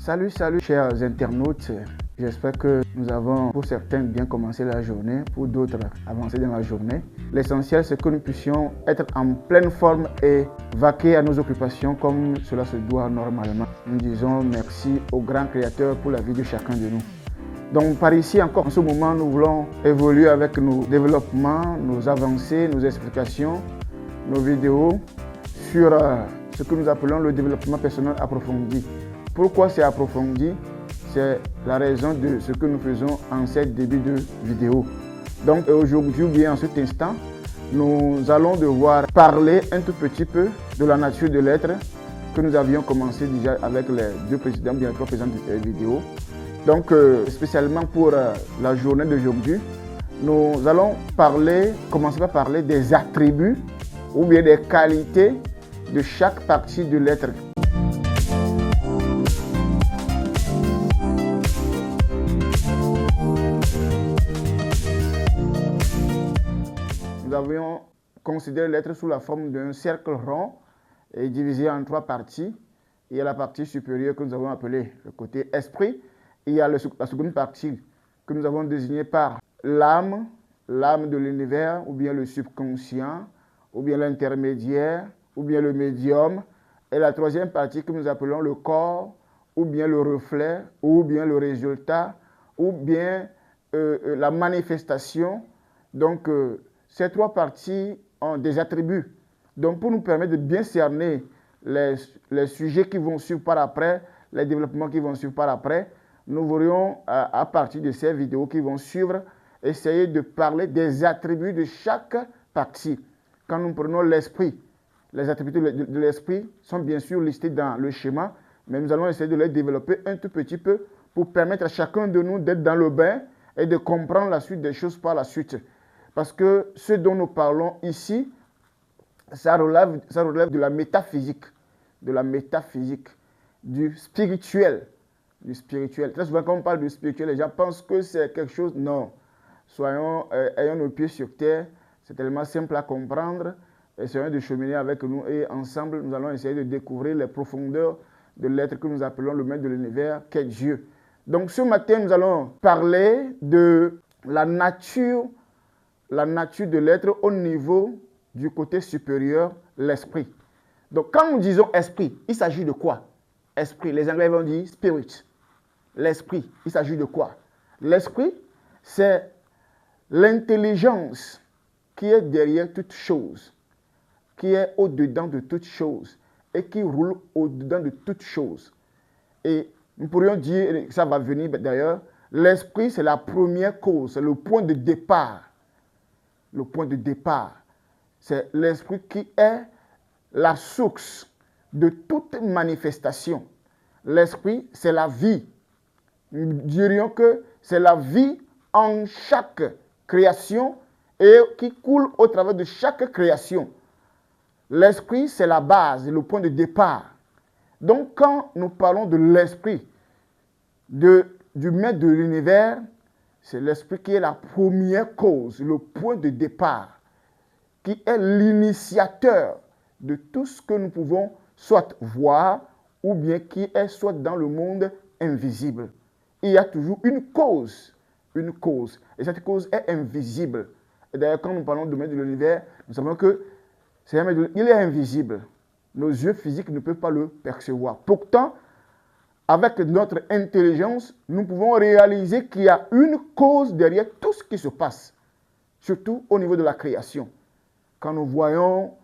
Salut, chers internautes. J'espère que nous avons, pour certains, bien commencé la journée, pour d'autres, avancé dans la journée. L'essentiel, c'est que nous puissions être en pleine forme et vaquer à nos occupations comme cela se doit normalement. Nous disons merci au grand Créateur pour la vie de chacun de nous. Donc par ici encore, en ce moment, nous voulons évoluer avec nos développements, nos avancées, nos explications, nos vidéos sur ce que nous appelons le développement personnel approfondi. Pourquoi c'est approfondi? C'est la raison de ce que nous faisons en ce début de vidéo. Donc aujourd'hui, ou bien en cet instant, nous allons devoir parler un tout petit peu de la nature de l'être que nous avions commencé déjà avec les deux précédentes, bien trois précédentes vidéos. Donc spécialement pour la journée d'aujourd'hui, nous allons commencer par parler des attributs ou bien des qualités de chaque partie de l'être. Nous avions considéré l'être sous la forme d'un cercle rond et divisé en trois parties. Il y a la partie supérieure que nous avons appelée le côté esprit. Il y a la seconde partie que nous avons désignée par l'âme, l'âme de l'univers, ou bien le subconscient, ou bien l'intermédiaire, ou bien le médium. Et la troisième partie que nous appelons le corps, ou bien le reflet, ou bien le résultat, ou bien la manifestation. Donc, ces trois parties ont des attributs. Donc, pour nous permettre de bien cerner les sujets qui vont suivre par après, les développements qui vont suivre par après, nous voudrions, à partir de ces vidéos qui vont suivre, essayer de parler des attributs de chaque partie. Quand nous prenons l'esprit, les attributs de l'esprit sont bien sûr listés dans le schéma, mais nous allons essayer de les développer un tout petit peu pour permettre à chacun de nous d'être dans le bain et de comprendre la suite des choses par la suite. Parce que ce dont nous parlons ici, ça relève de la métaphysique, du spirituel. Très souvent, quand on parle du spirituel, les gens pensent que c'est quelque chose. Non. Ayons nos pieds sur terre. C'est tellement simple à comprendre. Essayons de cheminer avec nous et ensemble, nous allons essayer de découvrir les profondeurs de l'être que nous appelons le maître de l'univers, qu'est Dieu. Donc, ce matin, nous allons parler de la nature de l'être au niveau du côté supérieur, l'esprit. Donc, quand nous disons esprit, il s'agit de quoi? Esprit, les Anglais vont dire spirit. L'esprit, il s'agit de quoi? L'esprit, c'est l'intelligence qui est derrière toute chose, qui est au-dedans de toute chose et qui roule au-dedans de toute chose. Et nous pourrions dire, ça va venir d'ailleurs, l'esprit, c'est la première cause, c'est le point de départ. Le point de départ, c'est l'esprit qui est la source de toute manifestation. L'esprit, c'est la vie. Nous dirions que c'est la vie en chaque création et qui coule au travers de chaque création. L'esprit, c'est la base, le point de départ. Donc, quand nous parlons de l'esprit, du maître de l'univers, c'est l'esprit qui est la première cause, le point de départ, qui est l'initiateur de tout ce que nous pouvons soit voir ou bien qui est soit dans le monde invisible. Il y a toujours une cause, et cette cause est invisible. Et d'ailleurs, quand nous parlons du maître de l'univers, nous savons que il est invisible. Nos yeux physiques ne peuvent pas le percevoir. Pourtant, avec notre intelligence, nous pouvons réaliser qu'il y a une cause derrière tout ce qui se passe, surtout au niveau de la création. Quand nous voyons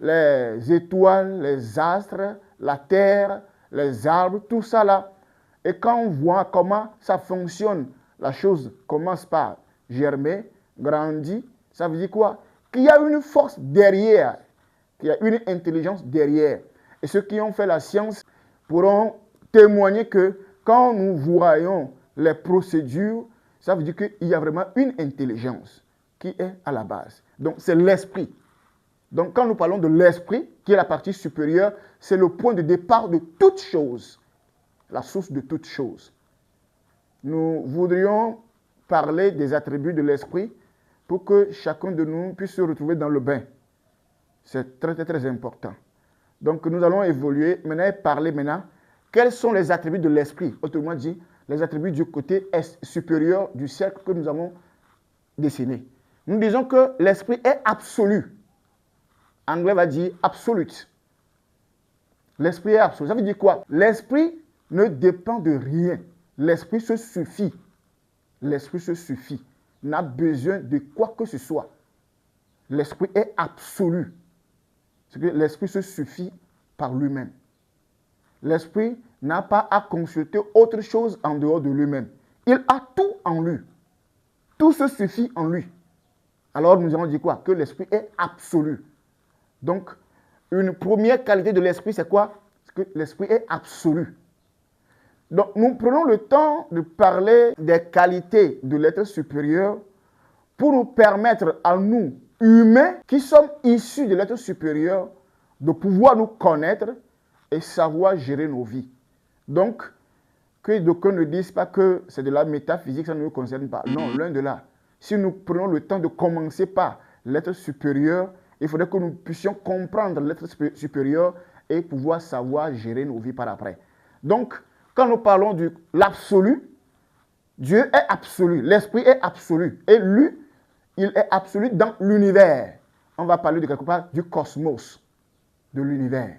les étoiles, les astres, la terre, les arbres, tout ça là, et quand on voit comment ça fonctionne, la chose commence par germer, grandir, ça veut dire quoi? Qu'il y a une force derrière, qu'il y a une intelligence derrière. Et ceux qui ont fait la science pourront témoigner que quand nous voyons les procédures, ça veut dire qu'il y a vraiment une intelligence qui est à la base. Donc, c'est l'esprit. Donc, quand nous parlons de l'esprit, qui est la partie supérieure, c'est le point de départ de toute chose, la source de toute chose. Nous voudrions parler des attributs de l'esprit pour que chacun de nous puisse se retrouver dans le bain. C'est très, très, très important. Donc, nous allons évoluer maintenant et parler maintenant quels sont les attributs de l'esprit? Autrement dit, les attributs du côté supérieur du cercle que nous avons dessiné. Nous disons que l'esprit est absolu. Anglais va dire absolute. L'esprit est absolu. Ça veut dire quoi? L'esprit ne dépend de rien. L'esprit se suffit. L'esprit se suffit. N'a besoin de quoi que ce soit. L'esprit est absolu. C'est que l'esprit se suffit par lui-même. L'esprit n'a pas à consulter autre chose en dehors de lui-même. Il a tout en lui. Tout se suffit en lui. Alors nous allons dire quoi? Que l'esprit est absolu. Donc, une première qualité de l'esprit, c'est quoi? C'est que l'esprit est absolu. Donc, nous prenons le temps de parler des qualités de l'être supérieur pour nous permettre à nous, humains, qui sommes issus de l'être supérieur, de pouvoir nous connaître et savoir gérer nos vies. Donc, que d'aucuns ne disent pas que c'est de la métaphysique, ça ne nous concerne pas. Non, loin de là. Si nous prenons le temps de commencer par l'être supérieur, il faudrait que nous puissions comprendre l'être supérieur et pouvoir savoir gérer nos vies par après. Donc, quand nous parlons de l'absolu, Dieu est absolu, l'esprit est absolu. Et lui, il est absolu dans l'univers. On va parler de quelque part du cosmos, de l'univers,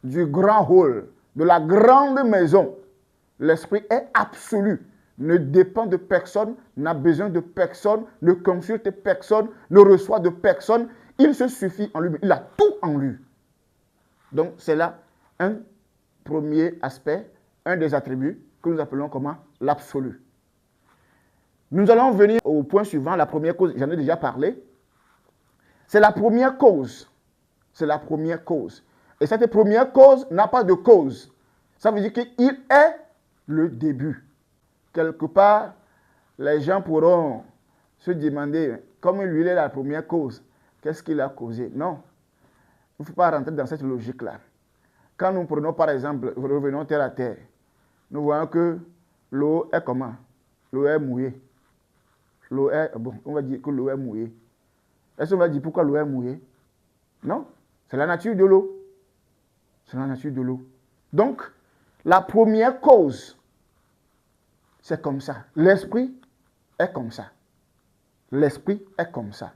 du grand hall, de la grande maison. L'esprit est absolu, ne dépend de personne, n'a besoin de personne, ne consulte personne, ne reçoit de personne. Il se suffit en lui, il a tout en lui. Donc c'est là un premier aspect, un des attributs que nous appelons comment? L'absolu. Nous allons venir au point suivant, la première cause, j'en ai déjà parlé. C'est la première cause. C'est la première cause. Et cette première cause n'a pas de cause. Ça veut dire qu'il est le début. Quelque part, les gens pourront se demander, comme lui il est la première cause, qu'est-ce qu'il a causé? Non. Il ne faut pas rentrer dans cette logique-là. Quand nous prenons par exemple, revenons terre à terre, nous voyons que l'eau est comment? L'eau est mouillée. L'eau est, bon, on va dire que l'eau est mouillée. Est-ce qu'on va dire pourquoi l'eau est mouillée? Non. C'est la nature de l'eau. C'est la nature de l'eau. Donc, la première cause, c'est comme ça. L'esprit est comme ça. L'esprit est comme ça.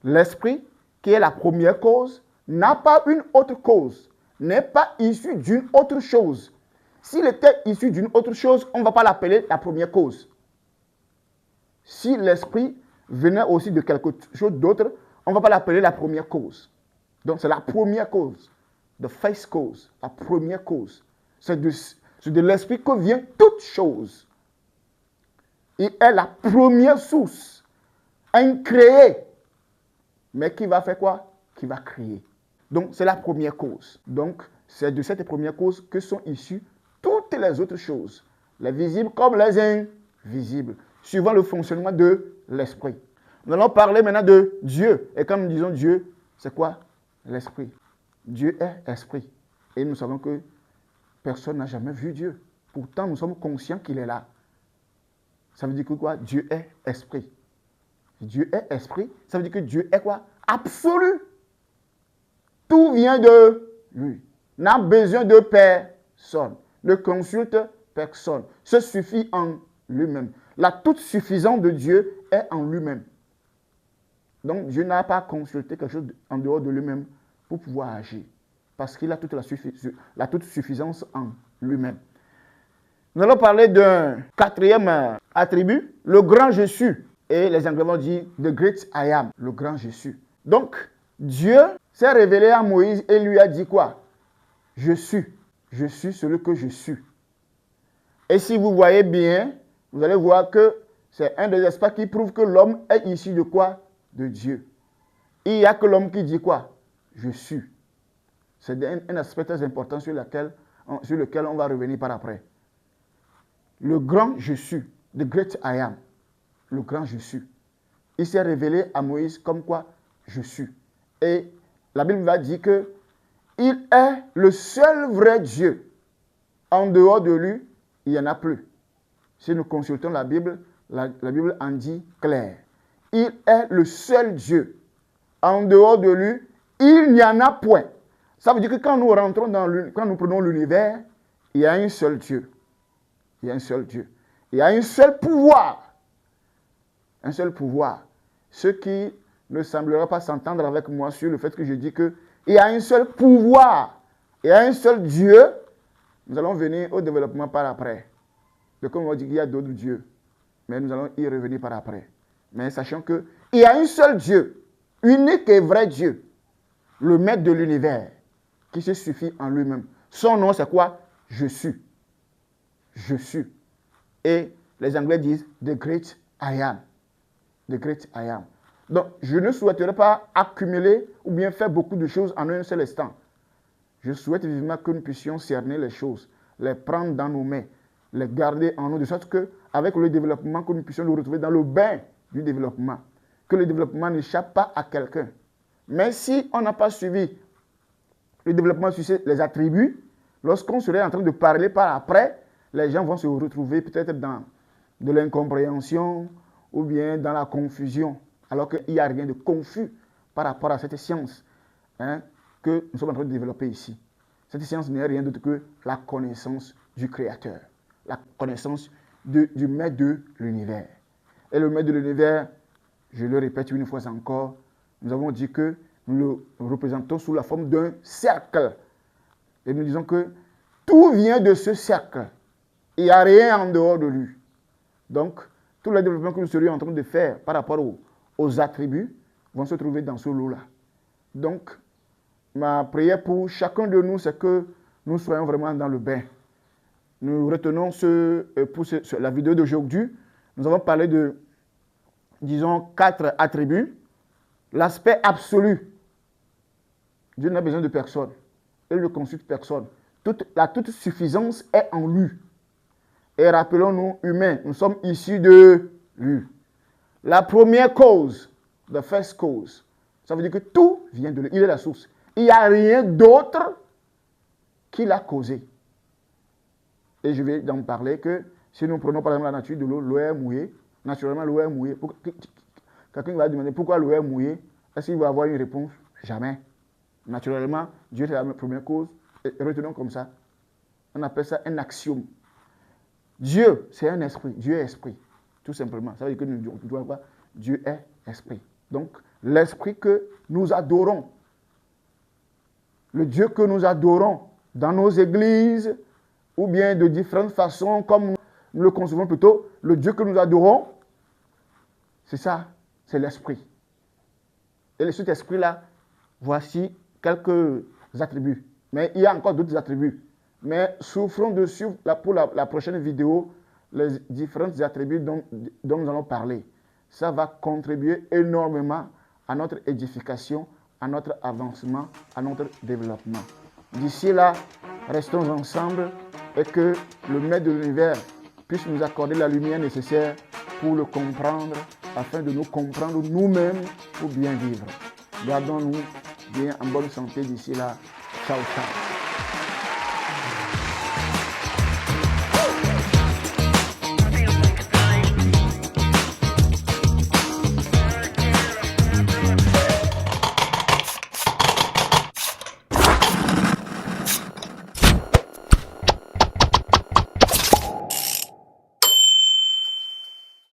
L'esprit, qui est la première cause, n'a pas une autre cause, n'est pas issu d'une autre chose. S'il était issu d'une autre chose, on ne va pas l'appeler la première cause. Si l'esprit venait aussi de quelque chose d'autre, on ne va pas l'appeler la première cause. Donc c'est la première cause, the first cause, la première cause. C'est de l'esprit que vient toute chose. Il est la première source, incréée, mais qui va faire quoi? Qui va créer. Donc c'est la première cause. Donc c'est de cette première cause que sont issues toutes les autres choses, les visibles comme les invisibles, suivant le fonctionnement de l'esprit. Nous allons parler maintenant de Dieu. Et comme nous disons Dieu, c'est quoi? L'esprit. Dieu est esprit. Et nous savons que personne n'a jamais vu Dieu. Pourtant, nous sommes conscients qu'il est là. Ça veut dire que quoi? Dieu est esprit. Dieu est esprit. Ça veut dire que Dieu est quoi? Absolu. Tout vient de lui. N'a besoin de personne. Ne consulte personne. Se suffit en lui-même. La toute suffisance de Dieu est en lui-même. Donc Dieu n'a pas consulté quelque chose en dehors de lui-même pour pouvoir agir. Parce qu'il a toute la toute suffisance en lui-même. Nous allons parler d'un quatrième attribut, le grand je suis. Et les Anglais vont dire The Great I Am, le grand je suis. Donc Dieu s'est révélé à Moïse et lui a dit quoi? Je suis celui que je suis. Et si vous voyez bien, vous allez voir que c'est un des aspects qui prouve que l'homme est issu de quoi? De Dieu. Il n'y a que l'homme qui dit quoi? Je suis. C'est un aspect très important sur lequel on va revenir par après. Le grand je suis, the great I am, le grand je suis. Il s'est révélé à Moïse comme quoi? Je suis. Et la Bible va dire que il est le seul vrai Dieu. En dehors de lui, il n'y en a plus. Si nous consultons la Bible en dit clair. Il est le seul Dieu. En dehors de lui, il n'y en a point. Ça veut dire que quand nous rentrons quand nous prenons l'univers, Il y a un seul Dieu. Il y a un seul Dieu. Il y a un seul pouvoir. Un seul pouvoir. Ce qui ne semblera pas s'entendre avec moi sur le fait que je dis qu'il y a un seul pouvoir. Il y a un seul Dieu. Nous allons venir au développement par après. De comme on dit qu'il y a d'autres dieux. Mais nous allons y revenir par après. Mais sachant qu'il y a un seul Dieu, unique et vrai Dieu, le maître de l'univers, qui se suffit en lui-même. Son nom, c'est quoi? Je suis. Je suis. Et les Anglais disent The Great I Am. The Great I Am. Donc, je ne souhaiterais pas accumuler ou bien faire beaucoup de choses en un seul instant. Je souhaite vivement que nous puissions cerner les choses, les prendre dans nos mains, les garder en nous, de sorte qu'avec le développement, que nous puissions nous retrouver dans le bain du développement. Que le développement n'échappe pas à quelqu'un. Mais si on n'a pas suivi le développement sur les attributs, lorsqu'on serait en train de parler par après, les gens vont se retrouver peut-être dans de l'incompréhension ou bien dans la confusion, alors qu'il n'y a rien de confus par rapport à cette science que nous sommes en train de développer ici. Cette science n'est rien d'autre que la connaissance du Créateur, la connaissance du maître de l'univers. Et le maître de l'univers, je le répète une fois encore, nous avons dit que nous le représentons sous la forme d'un cercle. Et nous disons que tout vient de ce cercle. Il n'y a rien en dehors de lui. Donc, tous les développements que nous serions en train de faire par rapport aux attributs vont se trouver dans ce lot-là. Donc, ma prière pour chacun de nous, c'est que nous soyons vraiment dans le bain. Nous retenons pour la vidéo d'aujourd'hui. Nous avons parlé de, disons, 4 attributs. L'aspect absolu. Dieu n'a besoin de personne. Il ne consulte personne. La toute suffisance est en lui. Et rappelons-nous, humains, nous sommes issus de lui. La première cause, the first cause, ça veut dire que tout vient de lui. Il est la source. Il n'y a rien d'autre qui l'a causé. Et je vais en parler que si nous prenons par exemple la nature de l'eau, l'eau est mouillée. Naturellement, l'eau est mouillée. Quelqu'un va demander pourquoi l'eau est mouillée. Est-ce qu'il va avoir une réponse? Jamais. Naturellement, Dieu est la première cause. Et retenons comme ça. On appelle ça un axiome. Dieu, c'est un esprit. Dieu est esprit. Tout simplement. Ça veut dire que nous disons quoi? Dieu est esprit. Donc, l'esprit que nous adorons, le Dieu que nous adorons dans nos églises, ou bien de différentes façons, comme nous le concevons plutôt, le Dieu que nous adorons, c'est ça, c'est l'esprit. Et cet esprit-là, voici quelques attributs. Mais il y a encore d'autres attributs. Mais souffrons dessus pour la prochaine vidéo, les différents attributs dont nous allons parler. Ça va contribuer énormément à notre édification, à notre avancement, à notre développement. D'ici là, restons ensemble et que le maître de l'univers puisse nous accorder la lumière nécessaire pour le comprendre, afin de nous comprendre nous-mêmes pour bien vivre. Gardons-nous bien en bonne santé d'ici là. Ciao, ciao.